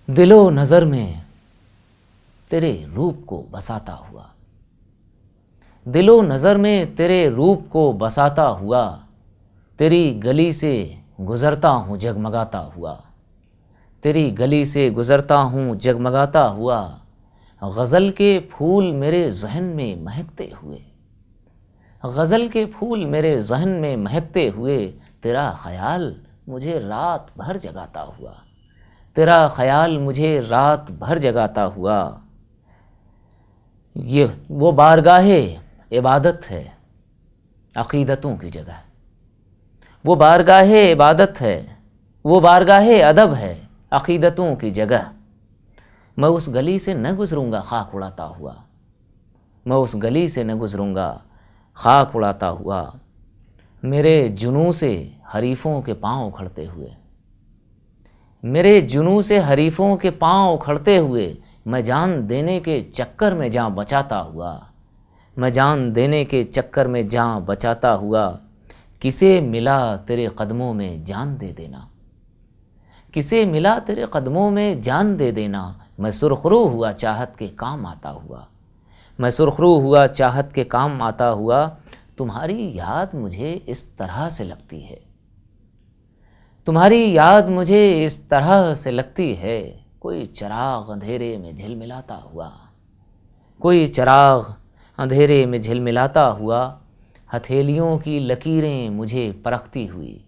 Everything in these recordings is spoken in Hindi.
दिलो नज़र में तेरे रूप को बसाता हुआ, दिलो नज़र में तेरे रूप को बसाता हुआ, तेरी गली से गुज़रता हूँ जगमगाता हुआ, तेरी गली से गुज़रता हूँ जगमगाता हुआ। गज़ल के फूल मेरे जहन में महकते हुए, गज़ल के फूल मेरे जहन में महकते हुए, तेरा ख़याल मुझे रात भर जगाता हुआ, तेरा ख़याल मुझे रात भर जगाता हुआ। ये वो बारगाहे इबादत है अक़ीदतों की जगह, वो बारगाहे इबादत है, वो बारगाहे अदब है अक़ीदतों की जगह। मैं उस गली से न गुज़रूँगा खाक उड़ाता हुआ, मैं उस गली से न गुज़रूँगा खाक उड़ाता हुआ। मेरे जुनून से हरीफ़ों के पाँव उखड़ते हुए, मेरे जुनून से हरीफ़ों के पाँव उखड़ते हुए, मैं जान देने के चक्कर में जान बचाता हुआ, मैं जान देने के चक्कर में जान बचाता हुआ। किसे मिला तेरे कदमों में जान दे देना, किसे मिला तेरे कदमों में जान दे देना। मैं सुरखरू हुआ चाहत के काम आता हुआ, मैं सुरखरू हुआ चाहत के काम आता हुआ। तुम्हारी याद मुझे इस तरह से लगती है, तुम्हारी याद मुझे इस तरह से लगती है। कोई चिराग अंधेरे में झिलमिलाता हुआ, कोई चिराग अंधेरे में झिलमिलाता हुआ। हथेलियों की लकीरें मुझे परखती हुई,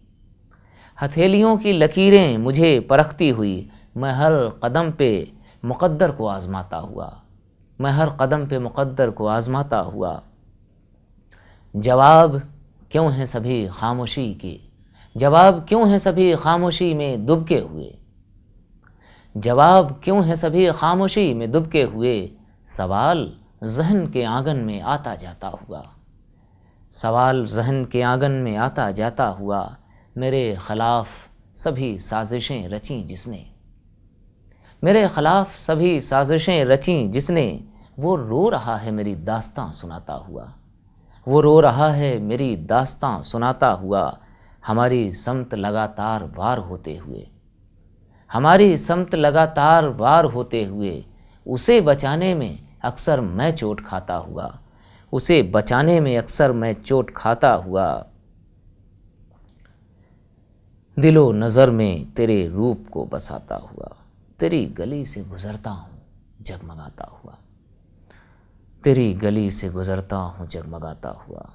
हथेलियों की लकीरें मुझे परखती हुई। मैं हर कदम पे मुक़द्दर को आज़माता हुआ, मैं हर कदम पे मुक़द्दर को आज़माता हुआ। जवाब क्यों हैं सभी खामोशी के, जवाब क्यों हैं सभी खामोशी में दुबके हुए, जवाब क्यों हैं सभी खामोशी में दुबके हुए। सवाल जहन के आंगन में आता जाता हुआ, सवाल जहन के आंगन में आता जाता हुआ। मेरे ख़िलाफ़ सभी साजिशें रचीं जिसने, मेरे ख़िलाफ़ सभी साजिशें रचीं जिसने, वो रो रहा है मेरी दास्तां सुनाता हुआ, वो रो रहा है मेरी दास्तां सुनाता हुआ। हमारी समत लगातार वार होते हुए, हमारी समत लगातार वार होते हुए, उसे बचाने में अक्सर मैं चोट खाता हुआ, उसे बचाने में अक्सर मैं चोट खाता हुआ। दिलो नज़र में तेरे रूप को बसाता हुआ, तेरी गली से गुज़रता हूँ जगमगाता हुआ, तेरी गली से गुज़रता हूँ जगमगाता हुआ।